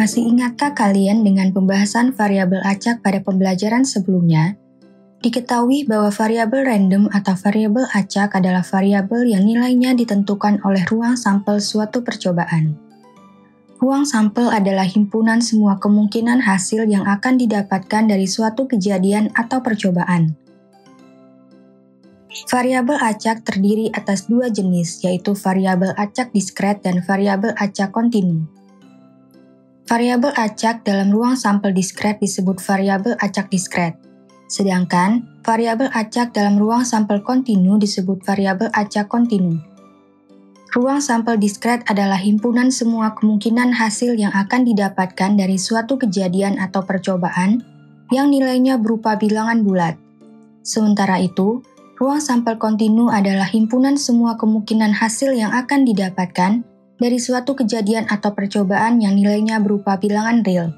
Masih ingatkah kalian dengan pembahasan variabel acak pada pembelajaran sebelumnya? Diketahui bahwa variabel random atau variabel acak adalah variabel yang nilainya ditentukan oleh ruang sampel suatu percobaan. Ruang sampel adalah himpunan semua kemungkinan hasil yang akan didapatkan dari suatu kejadian atau percobaan. Variabel acak terdiri atas dua jenis, yaitu variabel acak diskret dan variabel acak kontinu. Variabel acak dalam ruang sampel diskret disebut variabel acak diskret, sedangkan variabel acak dalam ruang sampel kontinu disebut variabel acak kontinu. Ruang sampel diskret adalah himpunan semua kemungkinan hasil yang akan didapatkan dari suatu kejadian atau percobaan yang nilainya berupa bilangan bulat. Sementara itu, ruang sampel kontinu adalah himpunan semua kemungkinan hasil yang akan didapatkan dari suatu kejadian atau percobaan yang nilainya berupa bilangan real.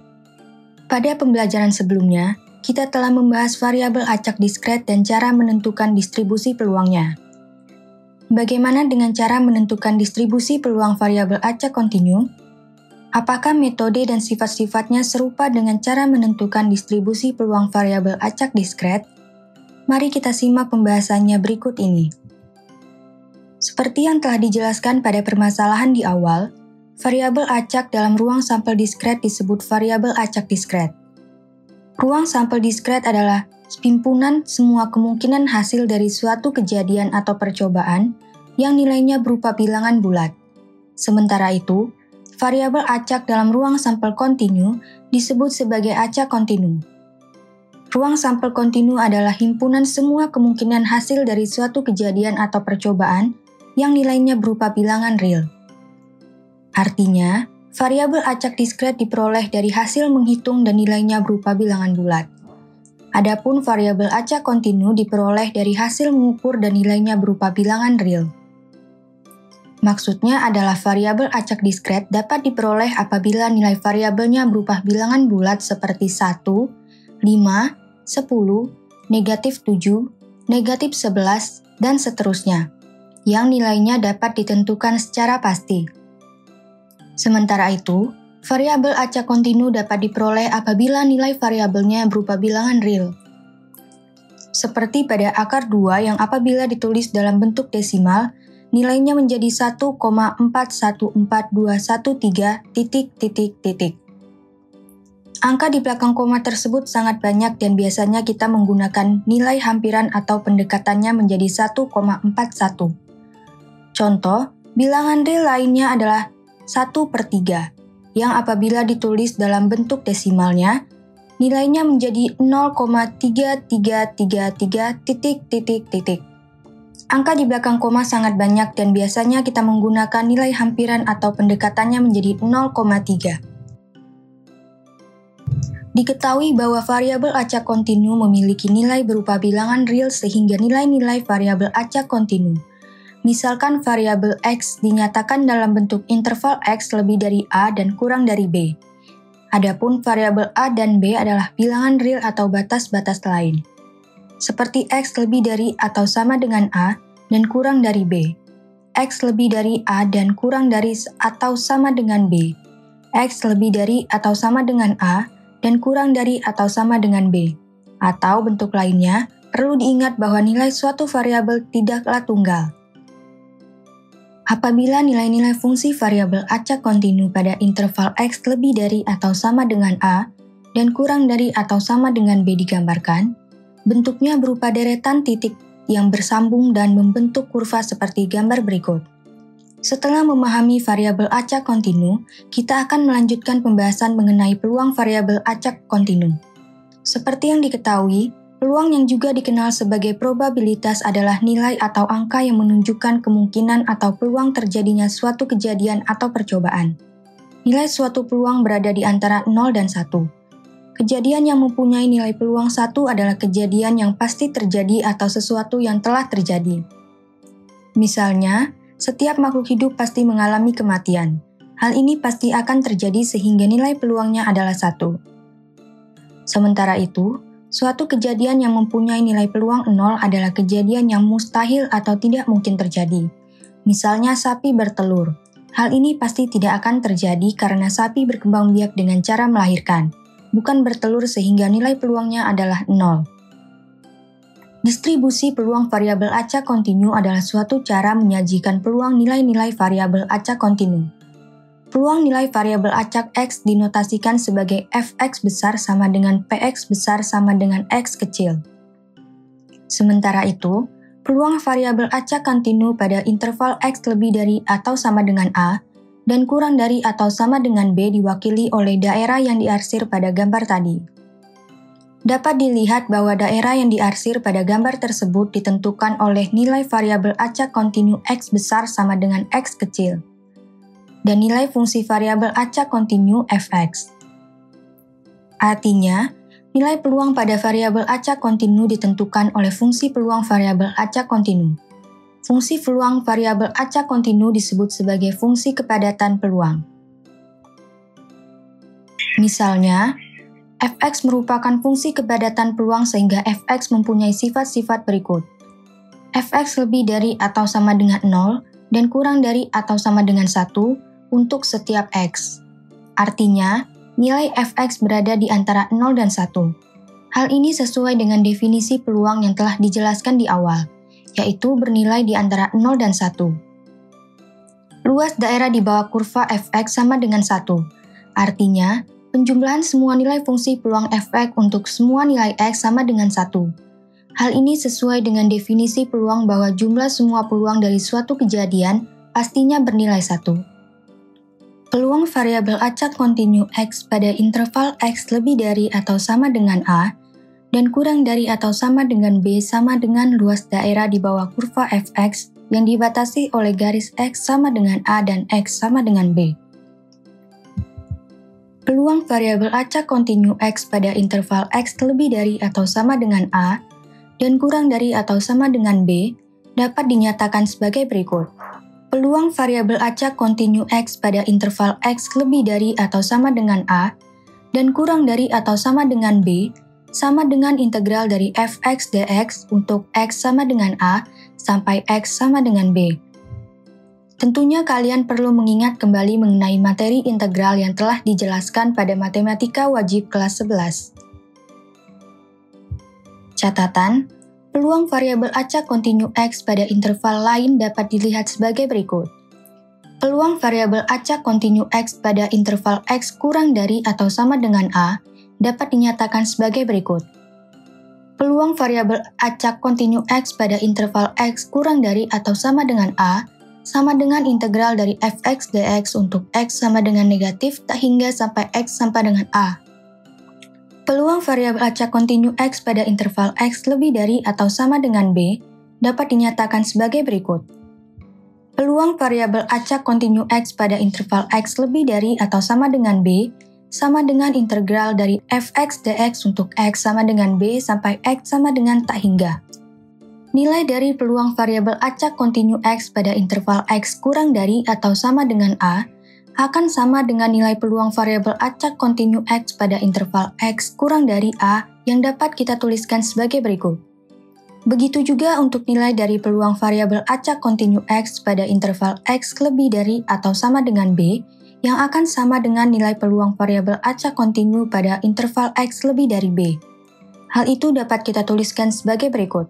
Pada pembelajaran sebelumnya, kita telah membahas variabel acak diskret dan cara menentukan distribusi peluangnya. Bagaimana dengan cara menentukan distribusi peluang variabel acak kontinu? Apakah metode dan sifat-sifatnya serupa dengan cara menentukan distribusi peluang variabel acak diskret? Mari kita simak pembahasannya berikut ini. Seperti yang telah dijelaskan pada permasalahan di awal, variabel acak dalam ruang sampel diskret disebut variabel acak diskret. Ruang sampel diskret adalah himpunan semua kemungkinan hasil dari suatu kejadian atau percobaan yang nilainya berupa bilangan bulat. Sementara itu, variabel acak dalam ruang sampel kontinu disebut sebagai acak kontinu. Ruang sampel kontinu adalah himpunan semua kemungkinan hasil dari suatu kejadian atau percobaan yang nilainya berupa bilangan real. Artinya, variabel acak diskret diperoleh dari hasil menghitung dan nilainya berupa bilangan bulat. Adapun variabel acak kontinu diperoleh dari hasil mengukur dan nilainya berupa bilangan real. Maksudnya adalah variabel acak diskret dapat diperoleh apabila nilai variabelnya berupa bilangan bulat seperti 1, 5, 10, negatif 7, negatif 11, dan seterusnya, yang nilainya dapat ditentukan secara pasti. Sementara itu, variabel acak kontinu dapat diperoleh apabila nilai variabelnya berupa bilangan real. Seperti pada akar 2 yang apabila ditulis dalam bentuk desimal, nilainya menjadi 1,414213 . Angka di belakang koma tersebut sangat banyak dan biasanya kita menggunakan nilai hampiran atau pendekatannya menjadi 1,41. Contoh, bilangan real lainnya adalah 1/3, yang apabila ditulis dalam bentuk desimalnya, nilainya menjadi 0,3333 . Angka di belakang koma sangat banyak dan biasanya kita menggunakan nilai hampiran atau pendekatannya menjadi 0,3. Diketahui bahwa variabel acak kontinu memiliki nilai berupa bilangan real sehingga nilai-nilai variabel acak kontinu. Misalkan variabel X dinyatakan dalam bentuk interval X lebih dari A dan kurang dari B. Adapun variabel A dan B adalah bilangan real atau batas-batas lain. Seperti X lebih dari atau sama dengan A dan kurang dari B. X lebih dari A dan kurang dari atau sama dengan B. X lebih dari atau sama dengan A dan kurang dari atau sama dengan B. Atau bentuk lainnya, perlu diingat bahwa nilai suatu variabel tidaklah tunggal. Apabila nilai-nilai fungsi variabel acak kontinu pada interval X lebih dari atau sama dengan A dan kurang dari atau sama dengan B digambarkan, bentuknya berupa deretan titik yang bersambung dan membentuk kurva seperti gambar berikut. Setelah memahami variabel acak kontinu, kita akan melanjutkan pembahasan mengenai peluang variabel acak kontinu. Seperti yang diketahui, peluang yang juga dikenal sebagai probabilitas adalah nilai atau angka yang menunjukkan kemungkinan atau peluang terjadinya suatu kejadian atau percobaan. Nilai suatu peluang berada di antara 0 dan 1. Kejadian yang mempunyai nilai peluang 1 adalah kejadian yang pasti terjadi atau sesuatu yang telah terjadi. Misalnya, setiap makhluk hidup pasti mengalami kematian. Hal ini pasti akan terjadi sehingga nilai peluangnya adalah 1. Sementara itu, suatu kejadian yang mempunyai nilai peluang 0 adalah kejadian yang mustahil atau tidak mungkin terjadi. Misalnya sapi bertelur. Hal ini pasti tidak akan terjadi karena sapi berkembang biak dengan cara melahirkan, bukan bertelur sehingga nilai peluangnya adalah 0. Distribusi peluang variabel acak kontinu adalah suatu cara menyajikan peluang nilai-nilai variabel acak kontinu. Peluang nilai variabel acak X dinotasikan sebagai Fx besar sama dengan Px besar sama dengan X kecil. Sementara itu, peluang variabel acak kontinu pada interval X lebih dari atau sama dengan A dan kurang dari atau sama dengan B diwakili oleh daerah yang diarsir pada gambar tadi. Dapat dilihat bahwa daerah yang diarsir pada gambar tersebut ditentukan oleh nilai variabel acak kontinu X besar sama dengan X kecil dan nilai fungsi variabel acak kontinu Fx. Artinya, nilai peluang pada variabel acak kontinu ditentukan oleh fungsi peluang variabel acak kontinu. Fungsi peluang variabel acak kontinu disebut sebagai fungsi kepadatan peluang. Misalnya, Fx merupakan fungsi kepadatan peluang sehingga Fx mempunyai sifat-sifat berikut. Fx lebih dari atau sama dengan 0 dan kurang dari atau sama dengan 1 untuk setiap X. Artinya, nilai Fx berada di antara 0 dan 1. Hal ini sesuai dengan definisi peluang yang telah dijelaskan di awal, yaitu bernilai di antara 0 dan 1. Luas daerah di bawah kurva Fx sama dengan 1. Artinya, penjumlahan semua nilai fungsi peluang Fx untuk semua nilai X sama dengan 1. Hal ini sesuai dengan definisi peluang bahwa jumlah semua peluang dari suatu kejadian pastinya bernilai 1. Peluang variabel acak kontinu X pada interval X lebih dari atau sama dengan A dan kurang dari atau sama dengan B sama dengan luas daerah di bawah kurva Fx yang dibatasi oleh garis X sama dengan A dan X sama dengan B. Peluang variabel acak kontinu X pada interval X lebih dari atau sama dengan A dan kurang dari atau sama dengan B dapat dinyatakan sebagai berikut. Peluang variabel acak kontinu X pada interval X lebih dari atau sama dengan A dan kurang dari atau sama dengan B sama dengan integral dari Fx dx untuk X sama dengan A sampai X sama dengan B. Tentunya kalian perlu mengingat kembali mengenai materi integral yang telah dijelaskan pada Matematika Wajib kelas 11. Catatan, peluang variabel acak kontinu X pada interval lain dapat dilihat sebagai berikut. Peluang variabel acak kontinu X pada interval X kurang dari atau sama dengan A dapat dinyatakan sebagai berikut. Peluang variabel acak kontinu X pada interval X kurang dari atau sama dengan A sama dengan integral dari Fx dx untuk X sama dengan negatif tak hingga sampai X sampai dengan A. Peluang variabel acak kontinu X pada interval X lebih dari atau sama dengan B dapat dinyatakan sebagai berikut. Peluang variabel acak kontinu X pada interval X lebih dari atau sama dengan B sama dengan integral dari Fx dx untuk X sama dengan B sampai X sama dengan tak hingga. Nilai dari peluang variabel acak kontinu X pada interval X kurang dari atau sama dengan A akan sama dengan nilai peluang variabel acak kontinu X pada interval X kurang dari A yang dapat kita tuliskan sebagai berikut. Begitu juga untuk nilai dari peluang variabel acak kontinu X pada interval X lebih dari atau sama dengan B yang akan sama dengan nilai peluang variabel acak kontinu pada interval X lebih dari B. Hal itu dapat kita tuliskan sebagai berikut.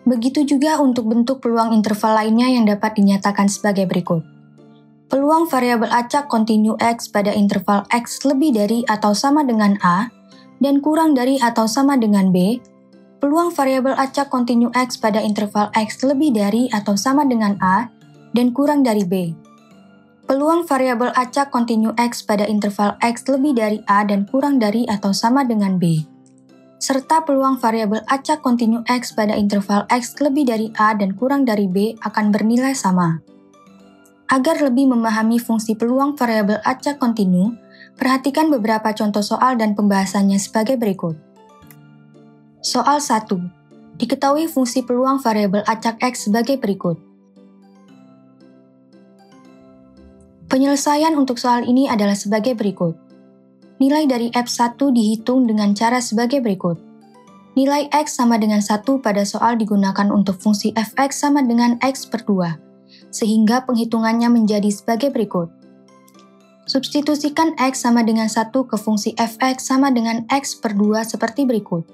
Begitu juga untuk bentuk peluang interval lainnya yang dapat dinyatakan sebagai berikut. Peluang variabel acak kontinu X pada interval X lebih dari atau sama dengan A dan kurang dari atau sama dengan B. Peluang variabel acak kontinu X pada interval X lebih dari atau sama dengan A dan kurang dari B. Peluang variabel acak kontinu X pada interval X lebih dari A dan kurang dari atau sama dengan B. Serta peluang variabel acak kontinu X pada interval X lebih dari A dan kurang dari B akan bernilai sama. Agar lebih memahami fungsi peluang variabel acak kontinu, perhatikan beberapa contoh soal dan pembahasannya sebagai berikut. Soal 1. Diketahui fungsi peluang variabel acak X sebagai berikut. Penyelesaian untuk soal ini adalah sebagai berikut. Nilai dari F1 dihitung dengan cara sebagai berikut. Nilai X sama dengan 1 pada soal digunakan untuk fungsi Fx sama dengan X per 2. sehingga penghitungannya menjadi sebagai berikut. Substitusikan X sama dengan 1 ke fungsi fx sama dengan X per 2 seperti berikut.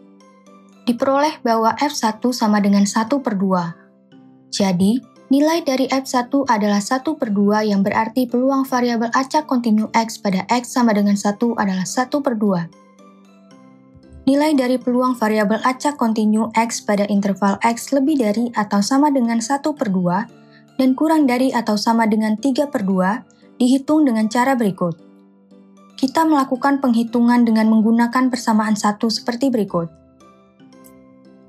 Diperoleh bahwa f1 sama dengan 1 per 2. Jadi, nilai dari f1 adalah 1 per 2 yang berarti peluang variabel acak kontinu X pada X sama dengan 1 adalah 1 per 2. Nilai dari peluang variabel acak kontinu X pada interval X lebih dari atau sama dengan 1 per 2 dan kurang dari atau sama dengan 3 per 2 dihitung dengan cara berikut. Kita melakukan penghitungan dengan menggunakan persamaan 1 seperti berikut.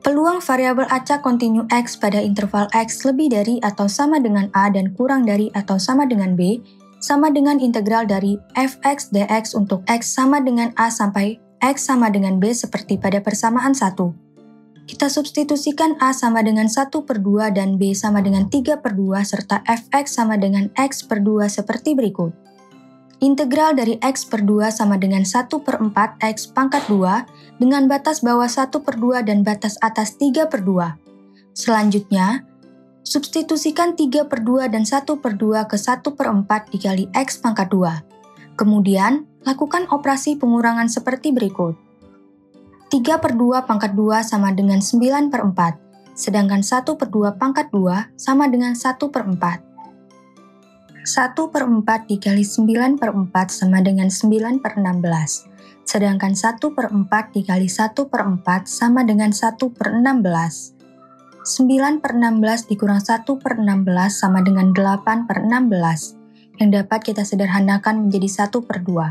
Peluang variabel acak kontinu X pada interval X lebih dari atau sama dengan A dan kurang dari atau sama dengan B sama dengan integral dari fx dx untuk X sama dengan A sampai X sama dengan B seperti pada persamaan 1. Kita substitusikan A sama dengan 1 per 2 dan B sama dengan 3 per 2 serta fx sama dengan X per 2 seperti berikut. Integral dari X per 2 sama dengan 1 per 4 X pangkat 2 dengan batas bawah 1 per 2 dan batas atas 3 per 2. Selanjutnya, substitusikan 3 per 2 dan 1 per 2 ke 1 per 4 dikali X pangkat 2. Kemudian, lakukan operasi pengurangan seperti berikut. 3 per 2 pangkat 2 sama dengan 9 per 4, sedangkan 1 per 2 pangkat 2 sama dengan 1 per 4. 1 per 4 dikali 9 per 4 sama dengan 9 per 16, sedangkan 1 per 4 dikali 1 per 4 sama dengan 1 per 16. 9 per 16 dikurang 1 per 16 sama dengan 8 per 16, yang dapat kita sederhanakan menjadi 1 per 2.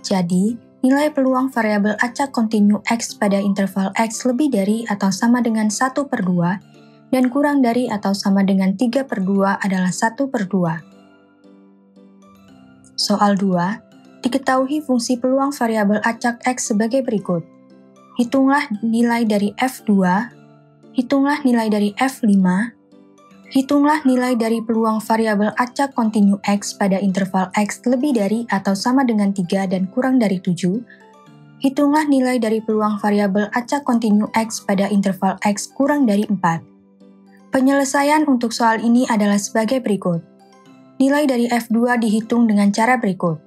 Jadi, nilai peluang variabel acak kontinu X pada interval X lebih dari atau sama dengan 1 per 2 dan kurang dari atau sama dengan 3 per 2 adalah 1 per 2. Soal 2, diketahui fungsi peluang variabel acak X sebagai berikut. Hitunglah nilai dari F2, hitunglah nilai dari F5, hitunglah nilai dari peluang variabel acak kontinu X pada interval X lebih dari atau sama dengan 3 dan kurang dari 7. Hitunglah nilai dari peluang variabel acak kontinu X pada interval X kurang dari 4. Penyelesaian untuk soal ini adalah sebagai berikut. Nilai dari F2 dihitung dengan cara berikut.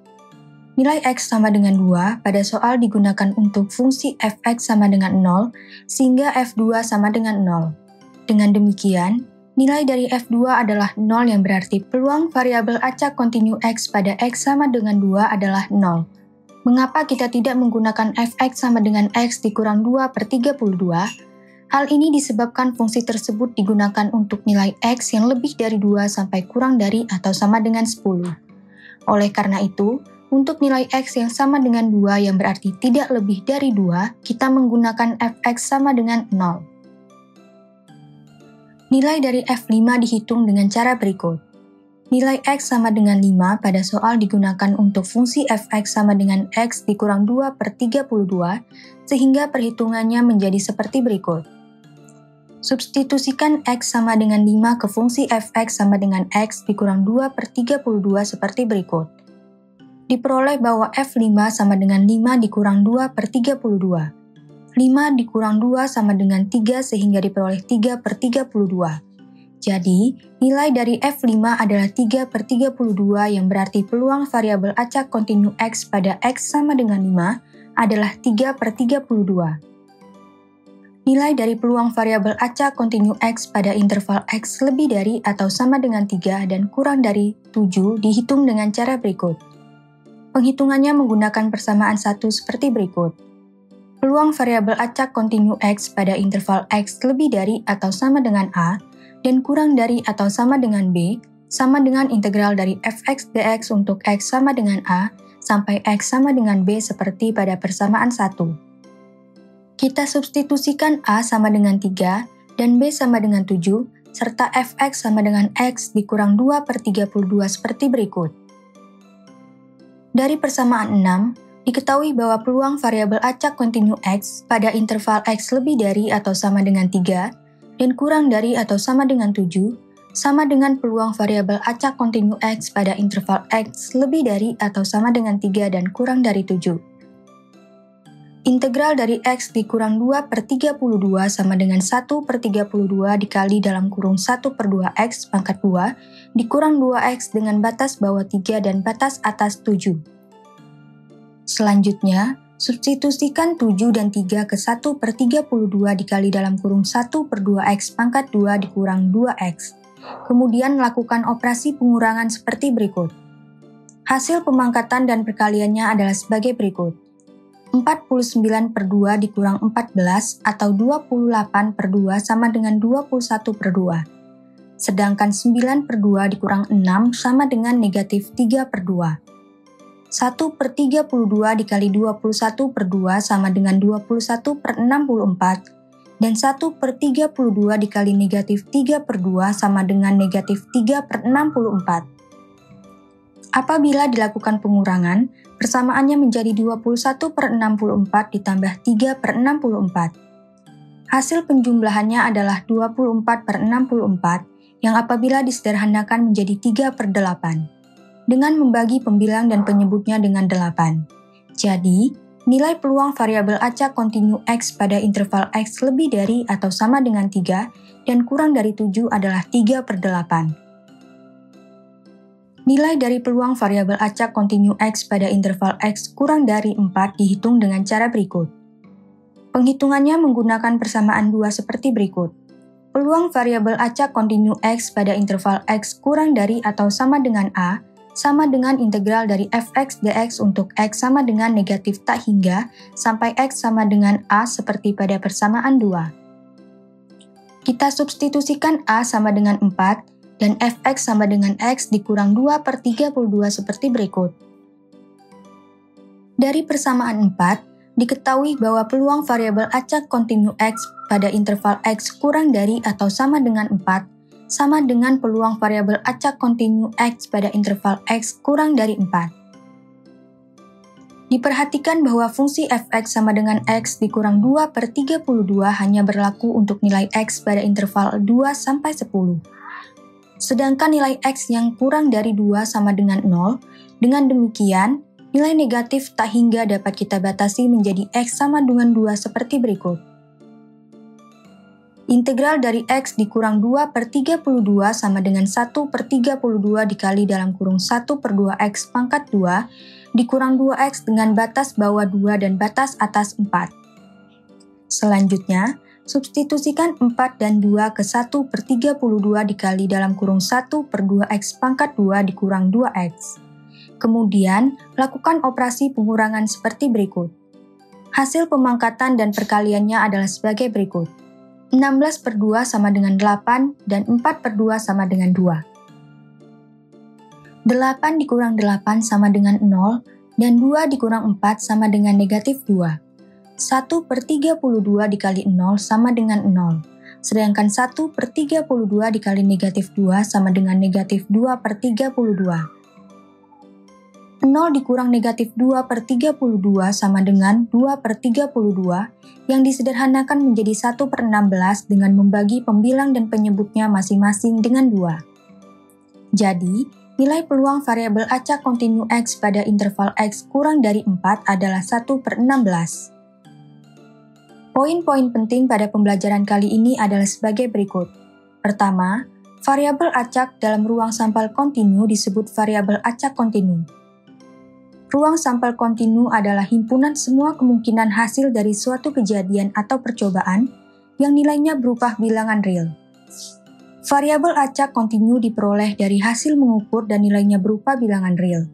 Nilai X sama dengan 2 pada soal digunakan untuk fungsi fx sama dengan 0, sehingga F2 sama dengan 0. Dengan demikian, nilai dari F2 adalah 0 yang berarti peluang variabel acak kontinu X pada X sama dengan 2 adalah 0. Mengapa kita tidak menggunakan fx sama dengan X dikurang 2 per 32? Hal ini disebabkan fungsi tersebut digunakan untuk nilai X yang lebih dari 2 sampai kurang dari atau sama dengan 10. Oleh karena itu, untuk nilai X yang sama dengan 2 yang berarti tidak lebih dari 2, kita menggunakan fx sama dengan 0. Nilai dari F5 dihitung dengan cara berikut. Nilai X sama dengan 5 pada soal digunakan untuk fungsi fx sama dengan X dikurang 2 per 32, sehingga perhitungannya menjadi seperti berikut. Substitusikan X sama dengan 5 ke fungsi fx sama dengan X dikurang 2 per 32 seperti berikut. Diperoleh bahwa F5 sama dengan 5 dikurang 2 per 32. 5 dikurang 2 sama dengan 3 sehingga diperoleh 3 per 32. Jadi, nilai dari F5 adalah 3 per 32 yang berarti peluang variabel acak kontinu X pada X sama dengan 5 adalah 3 per 32. Nilai dari peluang variabel acak kontinu X pada interval X lebih dari atau sama dengan 3 dan kurang dari 7 dihitung dengan cara berikut. Penghitungannya menggunakan persamaan 1 seperti berikut. Peluang variabel acak kontinu X pada interval X lebih dari atau sama dengan A dan kurang dari atau sama dengan B sama dengan integral dari fx dx untuk X sama dengan A sampai X sama dengan B seperti pada persamaan 1. Kita substitusikan A sama dengan 3 dan B sama dengan 7 serta fx sama dengan X dikurang 2 per 32 seperti berikut. Dari persamaan 6, diketahui bahwa peluang variabel acak kontinu X pada interval X lebih dari atau sama dengan 3 dan kurang dari atau sama dengan 7 sama dengan peluang variabel acak kontinu X pada interval X lebih dari atau sama dengan 3 dan kurang dari 7. Integral dari X dikurang 2/32 sama dengan 1/32 dikali dalam kurung 1/2X pangkat 2 dikurang 2X dengan batas bawah 3 dan batas atas 7. Selanjutnya, substitusikan 7 dan 3 ke 1/32 dikali dalam kurung 1/2X pangkat 2 dikurang 2X. Kemudian lakukan operasi pengurangan seperti berikut. Hasil pemangkatan dan perkaliannya adalah sebagai berikut. 49/2 dikurang 14 atau 28/2 sama dengan 21/2. Sedangkan 9/2 dikurang 6 sama dengan negatif 3/2. 1/32 dikali 21/2 sama dengan 21/64 dan 1/32 dikali negatif 3/2 sama dengan negatif 3/64. Apabila dilakukan pengurangan, persamaannya menjadi 21/64 ditambah 3/64. Hasil penjumlahannya adalah 24/64 yang apabila disederhanakan menjadi 3/8 dengan membagi pembilang dan penyebutnya dengan 8. Jadi, nilai peluang variabel acak kontinu X pada interval X lebih dari atau sama dengan 3 dan kurang dari 7 adalah 3/8. Nilai dari peluang variabel acak kontinu X pada interval X kurang dari 4 dihitung dengan cara berikut. Penghitungannya menggunakan persamaan 2 seperti berikut. Peluang variabel acak kontinu X pada interval X kurang dari atau sama dengan A sama dengan integral dari fx dx untuk X sama dengan negatif tak hingga sampai X sama dengan A seperti pada persamaan 2. Kita substitusikan A sama dengan 4 dan fx sama dengan X dikurang 2/32 seperti berikut. Dari persamaan 4, diketahui bahwa peluang variabel acak kontinu X pada interval X kurang dari atau sama dengan 4 sama dengan peluang variabel acak kontinu X pada interval X kurang dari 4. Diperhatikan bahwa fungsi fx sama dengan X dikurang 2/32 hanya berlaku untuk nilai X pada interval 2 sampai 10. Sedangkan nilai X yang kurang dari 2 sama dengan 0, dengan demikian, nilai negatif tak hingga dapat kita batasi menjadi X sama dengan 2 seperti berikut. Integral dari X dikurang 2/32 sama dengan 1/32 dikali dalam kurung 1/2X pangkat 2 dikurang 2X dengan batas bawah 2 dan batas atas 4. Selanjutnya, substitusikan 4 dan 2 ke 1/32 dikali dalam kurung 1/2X pangkat 2 dikurang 2X. Kemudian, lakukan operasi pengurangan seperti berikut. Hasil pemangkatan dan perkaliannya adalah sebagai berikut. 16/2 sama dengan 8 dan 4/2 sama dengan 2. 8 dikurang 8 sama dengan 0 dan 2 dikurang 4 sama dengan negatif 2. 1/32 dikali 0 sama dengan 0, sedangkan 1/32 dikali negatif 2 sama dengan negatif 2/32. 0 dikurang negatif 2/32 sama dengan 2/32 yang disederhanakan menjadi 1/16 dengan membagi pembilang dan penyebutnya masing-masing dengan 2. Jadi, nilai peluang variabel acak kontinu X pada interval X kurang dari 4 adalah 1/16. Poin-poin penting pada pembelajaran kali ini adalah sebagai berikut. Pertama, variabel acak dalam ruang sampel kontinu disebut variabel acak kontinu. Ruang sampel kontinu adalah himpunan semua kemungkinan hasil dari suatu kejadian atau percobaan yang nilainya berupa bilangan real. Variabel acak kontinu diperoleh dari hasil mengukur dan nilainya berupa bilangan real.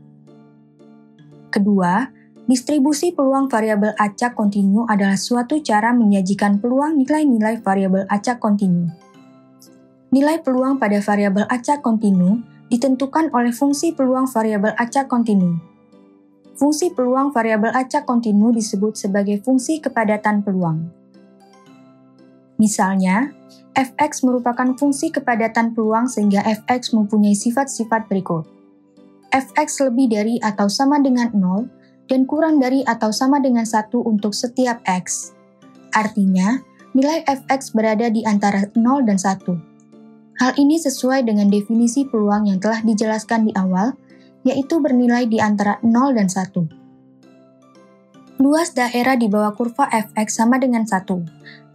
Kedua, distribusi peluang variabel acak kontinu adalah suatu cara menyajikan peluang nilai-nilai variabel acak kontinu. Nilai peluang pada variabel acak kontinu ditentukan oleh fungsi peluang variabel acak kontinu. Fungsi peluang variabel acak kontinu disebut sebagai fungsi kepadatan peluang. Misalnya, fx merupakan fungsi kepadatan peluang sehingga fx mempunyai sifat-sifat berikut. Fx lebih dari atau sama dengan 0 dan kurang dari atau sama dengan 1 untuk setiap x. Artinya, nilai fx berada di antara 0 dan 1. Hal ini sesuai dengan definisi peluang yang telah dijelaskan di awal, yaitu bernilai di antara 0 dan 1. Luas daerah di bawah kurva fx sama dengan 1.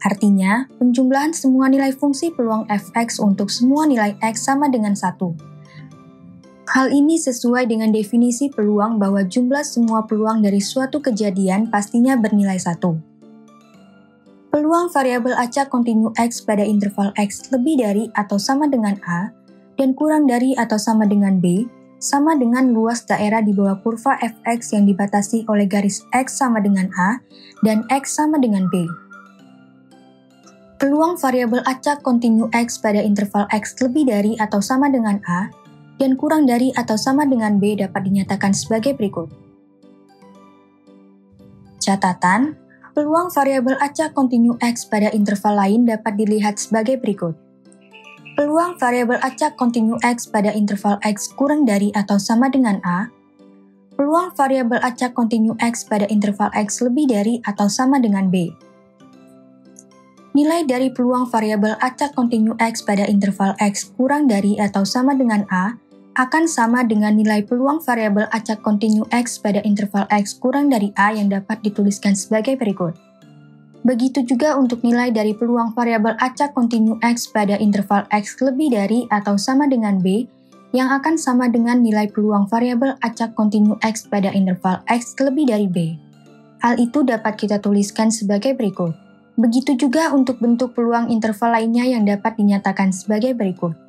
Artinya, penjumlahan semua nilai fungsi peluang fx untuk semua nilai x sama dengan 1. Hal ini sesuai dengan definisi peluang bahwa jumlah semua peluang dari suatu kejadian pastinya bernilai 1. Peluang variabel acak kontinu x pada interval x lebih dari atau sama dengan A dan kurang dari atau sama dengan B sama dengan luas daerah di bawah kurva fx yang dibatasi oleh garis x sama dengan A dan x sama dengan B. Peluang variabel acak kontinu x pada interval x lebih dari atau sama dengan A dan kurang dari atau sama dengan B dapat dinyatakan sebagai berikut. Catatan, peluang variabel acak kontinu x pada interval lain dapat dilihat sebagai berikut. Peluang variabel acak kontinu x pada interval x kurang dari atau sama dengan A. Peluang variabel acak kontinu x pada interval x lebih dari atau sama dengan B. Nilai dari peluang variabel acak kontinu x pada interval x kurang dari atau sama dengan A akan sama dengan nilai peluang variabel acak kontinu x pada interval x kurang dari A yang dapat dituliskan sebagai berikut. Begitu juga untuk nilai dari peluang variabel acak kontinu x pada interval x lebih dari atau sama dengan B yang akan sama dengan nilai peluang variabel acak kontinu x pada interval x lebih dari B. Hal itu dapat kita tuliskan sebagai berikut. Begitu juga untuk bentuk peluang interval lainnya yang dapat dinyatakan sebagai berikut.